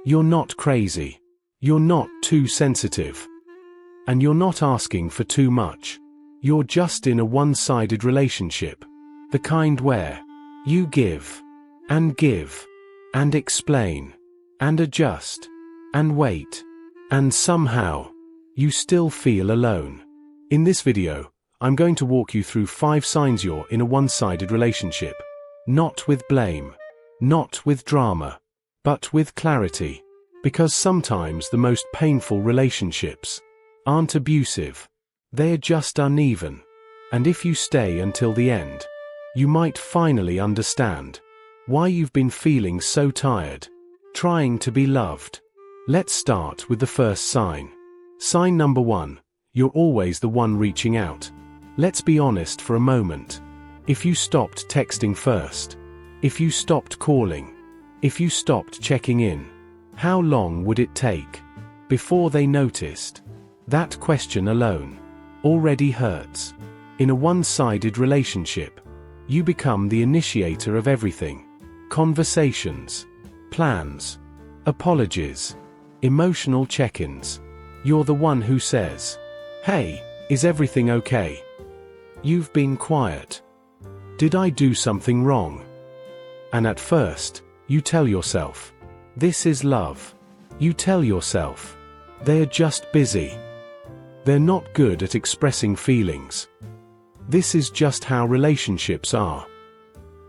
You're not crazy. You're not too sensitive. And you're not asking for too much. You're just in a one-sided relationship. The kind where you give, and explain, and adjust, and wait, and somehow, you still feel alone. In this video, I'm going to walk you through 5 signs you're in a one-sided relationship. Not with blame, not with drama, but with clarity. Because sometimes the most painful relationships aren't abusive, they are just uneven. And if you stay until the end, you might finally understand why you've been feeling so tired, trying to be loved. Let's start with the first sign. Sign number 1, you're always the one reaching out. Let's be honest for a moment. If you stopped texting first, if you stopped calling, if you stopped checking in, how long would it take before they noticed? That question alone already hurts. In a one-sided relationship, you become the initiator of everything. Conversations, plans, apologies, emotional check-ins. You're the one who says, "Hey, is everything okay? You've been quiet. Did I do something wrong?" And at first, you tell yourself, this is love. You tell yourself, they're just busy. They're not good at expressing feelings. This is just how relationships are.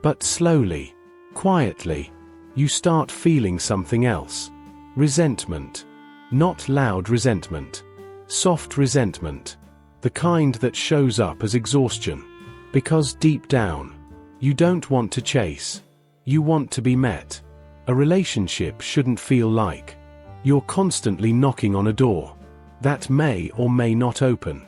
But slowly, quietly, you start feeling something else. Resentment. Not loud resentment. Soft resentment. The kind that shows up as exhaustion. Because deep down, you don't want to chase. You want to be met. A relationship shouldn't feel like you're constantly knocking on a door that may or may not open.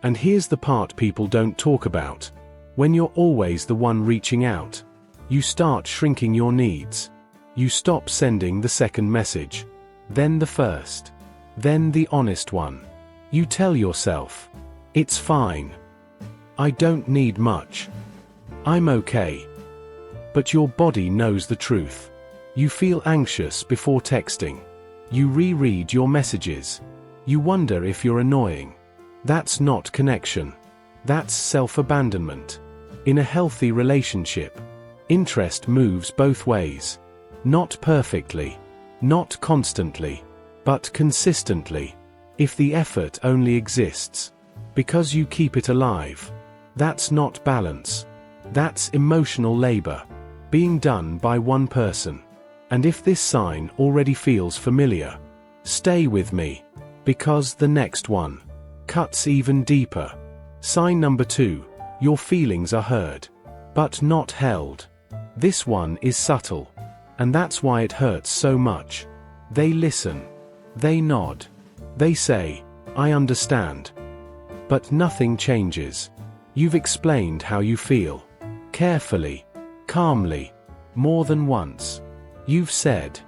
And here's the part people don't talk about. When you're always the one reaching out, you start shrinking your needs. You stop sending the second message, then the first, then the honest one. You tell yourself, it's fine. I don't need much. I'm okay. But your body knows the truth. You feel anxious before texting. You reread your messages. You wonder if you're annoying. That's not connection. That's self-abandonment. In a healthy relationship, interest moves both ways. Not perfectly, not constantly, but consistently. If the effort only exists because you keep it alive, that's not balance. That's emotional labor, being done by one person. And if this sign already feels familiar, stay with me, because the next one cuts even deeper. Sign number 2, your feelings are heard, but not held. This one is subtle, and that's why it hurts so much. They listen, they nod, they say, I understand. But nothing changes. You've explained how you feel, carefully, calmly, more than once. You've said,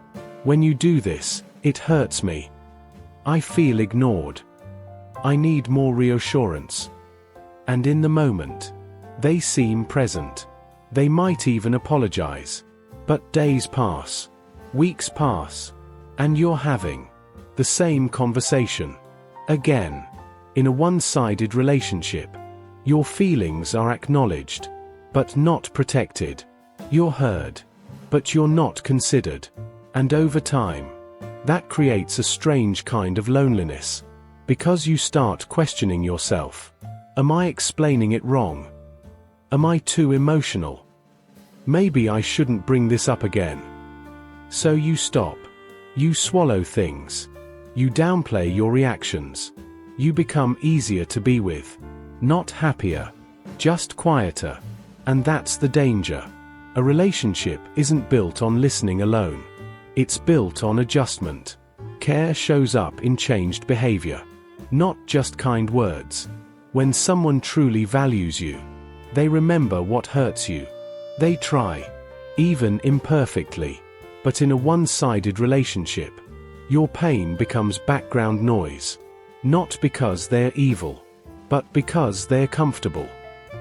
when you do this, it hurts me. I feel ignored. I need more reassurance. And in the moment, they seem present. They might even apologize. But days pass, weeks pass, and you're having the same conversation again. In a one-sided relationship, your feelings are acknowledged, but not protected. You're heard, but you're not considered. And over time, that creates a strange kind of loneliness. Because you start questioning yourself. Am I explaining it wrong? Am I too emotional? Maybe I shouldn't bring this up again. So you stop. You swallow things. You downplay your reactions. You become easier to be with. Not happier, just quieter. And that's the danger. A relationship isn't built on listening alone. It's built on adjustment. Care shows up in changed behavior, not just kind words. When someone truly values you, they remember what hurts you. They try, even imperfectly. But in a one-sided relationship, your pain becomes background noise. Not because they're evil, but because they're comfortable.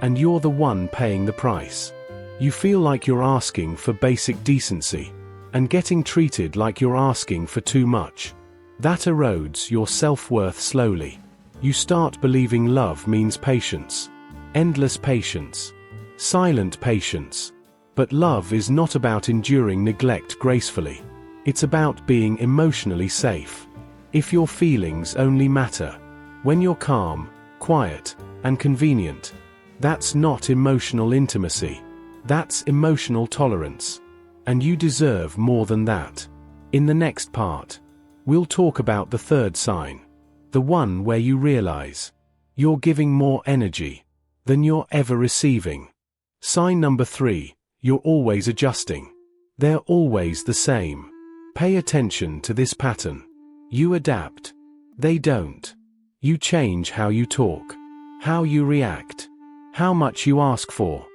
And you're the one paying the price. You feel like you're asking for basic decency. and getting treated like you're asking for too much. That erodes your self-worth slowly. You start believing love means patience. Endless patience. Silent patience. But love is not about enduring neglect gracefully. It's about being emotionally safe. If your feelings only matter when you're calm, quiet, and convenient, that's not emotional intimacy. That's emotional tolerance. And you deserve more than that. In the next part, we'll talk about the third sign. The one where you realize you're giving more energy than you're ever receiving. Sign number 3, you're always adjusting. They're always the same. Pay attention to this pattern. You adapt. They don't. You change how you talk, how you react, how much you ask for.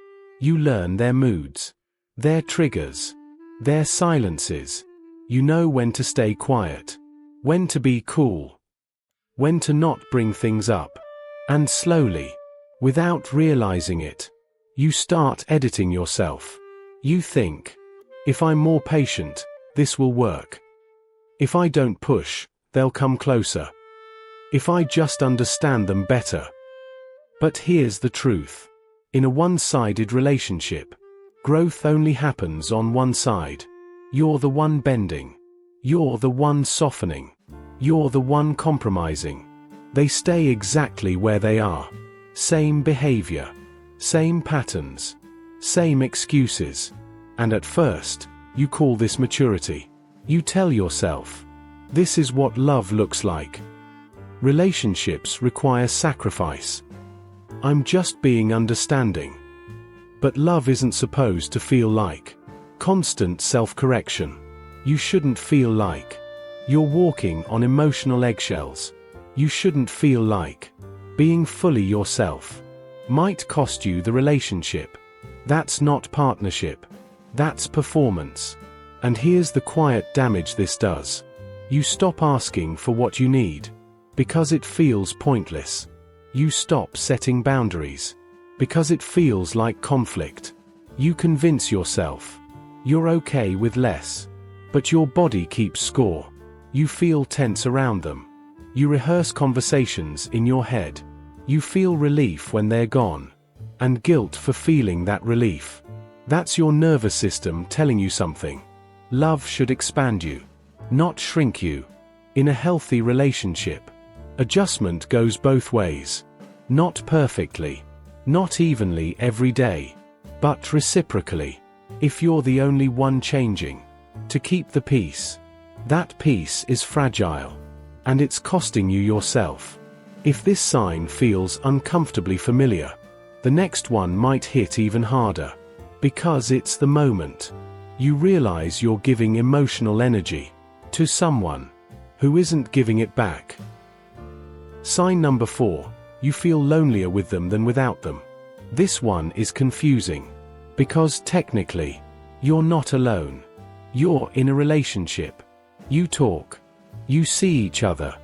You learn their moods, their triggers, their silences. You know when to stay quiet, when to be cool, when to not bring things up. And slowly, without realizing it, you start editing yourself. You think, if I'm more patient, this will work. If I don't push, they'll come closer. If I just understand them better. But here's the truth. In a one-sided relationship, growth only happens on one side. You're the one bending. You're the one softening. You're the one compromising. They stay exactly where they are. Same behavior. Same patterns. Same excuses. And at first, you call this maturity. You tell yourself, this is what love looks like. Relationships require sacrifice. I'm just being understanding. But love isn't supposed to feel like constant self-correction. You shouldn't feel like you're walking on emotional eggshells. You shouldn't feel like being fully yourself might cost you the relationship. That's not partnership. That's performance. And here's the quiet damage this does. You stop asking for what you need because it feels pointless. You stop setting boundaries because it feels like conflict. You convince yourself you're okay with less, but your body keeps score. You feel tense around them. You rehearse conversations in your head. You feel relief when they're gone, and guilt for feeling that relief. That's your nervous system telling you something. Love should expand you, not shrink you. In a healthy relationship, adjustment goes both ways. Not perfectly, not evenly every day, but reciprocally. If you're the only one changing to keep the peace, that peace is fragile, and it's costing you yourself. If this sign feels uncomfortably familiar, the next one might hit even harder, because it's the moment you realize you're giving emotional energy to someone who isn't giving it back. Sign number 4, you feel lonelier with them than without them. This one is confusing, because technically, you're not alone. You're in a relationship. You talk. You see each other.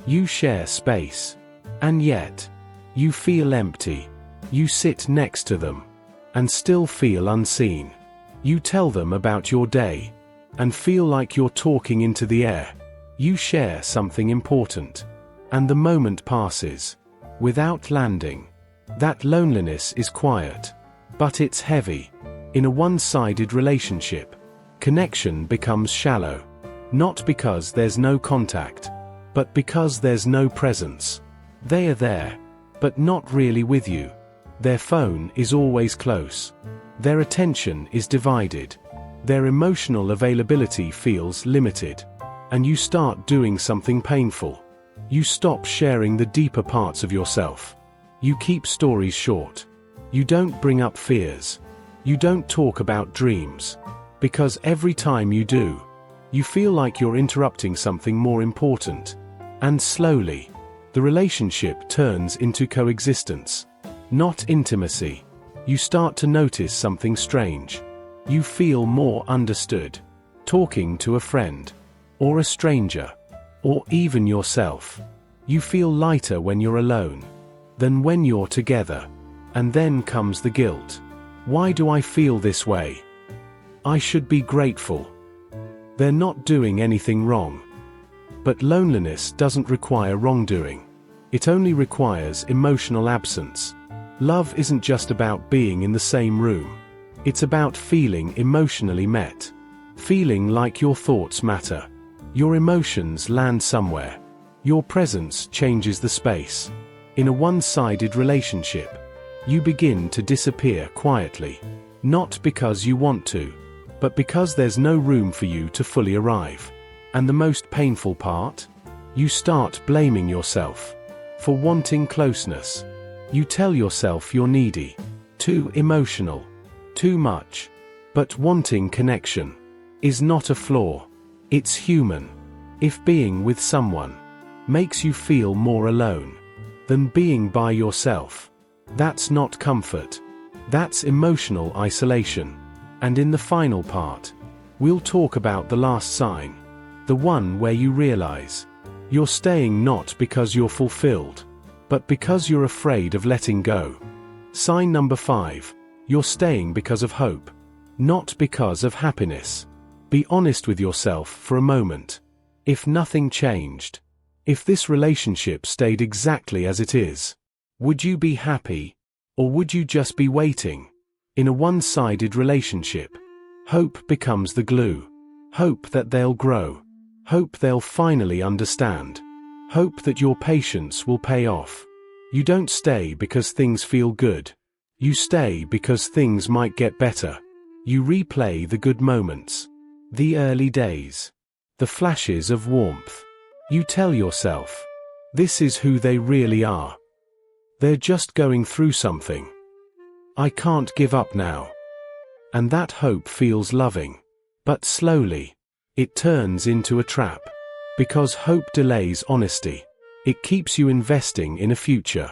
You share space. And yet, you feel empty. You sit next to them, and still feel unseen. You tell them about your day, and feel like you're talking into the air. You share something important, and the moment passes without landing. That loneliness is quiet, but it's heavy. In a one-sided relationship, connection becomes shallow, not because there's no contact, but because there's no presence. They are there, but not really with you. Their phone is always close. Their attention is divided. Their emotional availability feels limited. And you start doing something painful. You stop sharing the deeper parts of yourself. You keep stories short. You don't bring up fears. You don't talk about dreams. Because every time you do, you feel like you're interrupting something more important. And slowly, the relationship turns into coexistence, not intimacy. You start to notice something strange. You feel more understood, talking to a friend, or a stranger, or even yourself. You feel lighter when you're alone than when you're together. And then comes the guilt. Why do I feel this way? I should be grateful. They're not doing anything wrong. But loneliness doesn't require wrongdoing. It only requires emotional absence. Love isn't just about being in the same room. It's about feeling emotionally met. Feeling like your thoughts matter. Your emotions land somewhere. Your presence changes the space. In a one-sided relationship, you begin to disappear quietly. Not because you want to, but because there's no room for you to fully arrive. And the most painful part? You start blaming yourself for wanting closeness. You tell yourself you're needy, too emotional, too much. But wanting connection is not a flaw. It's human. If being with someone makes you feel more alone than being by yourself, that's not comfort. That's emotional isolation. And in the final part, we'll talk about the last sign. The one where you realize you're staying not because you're fulfilled, but because you're afraid of letting go. Sign number 5. You're staying because of hope, not because of happiness. Be honest with yourself for a moment. If nothing changed, if this relationship stayed exactly as it is, would you be happy? Or would you just be waiting? In a one-sided relationship, hope becomes the glue. Hope that they'll grow. Hope they'll finally understand. Hope that your patience will pay off. You don't stay because things feel good. You stay because things might get better. You replay the good moments, the early days, the flashes of warmth. You tell yourself, this is who they really are. They're just going through something. I can't give up now. And that hope feels loving. But slowly, it turns into a trap. Because hope delays honesty. It keeps you investing in a future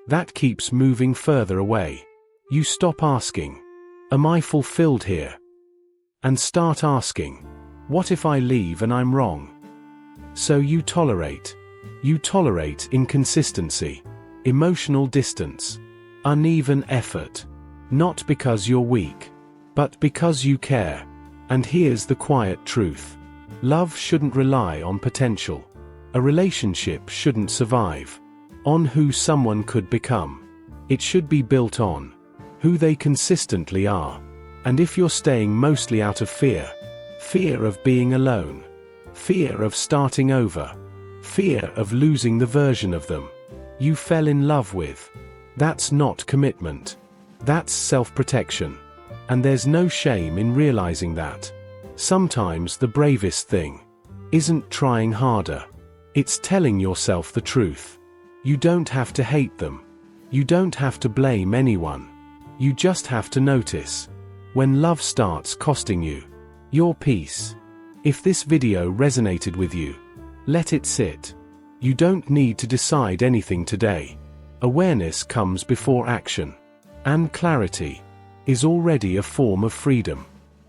that keeps moving further away. You stop asking, am I fulfilled here? And start asking, what if I leave and I'm wrong? So you tolerate. You tolerate inconsistency, emotional distance, uneven effort. Not because you're weak, but because you care. And here's the quiet truth. Love shouldn't rely on potential. A relationship shouldn't survive on who someone could become. It should be built on who they consistently are. And if you're staying mostly out of fear, fear of being alone, fear of starting over, fear of losing the version of them you fell in love with, that's not commitment. That's self-protection. And there's no shame in realizing that. Sometimes the bravest thing isn't trying harder. It's telling yourself the truth. You don't have to hate them. You don't have to blame anyone. You just have to notice when love starts costing you your peace. If this video resonated with you, let it sit. You don't need to decide anything today. Awareness comes before action. And clarity is already a form of freedom.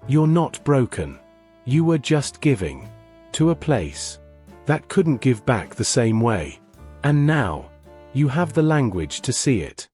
You're not broken. You were just giving to a place that couldn't give back the same way. And now, you have the language to see it.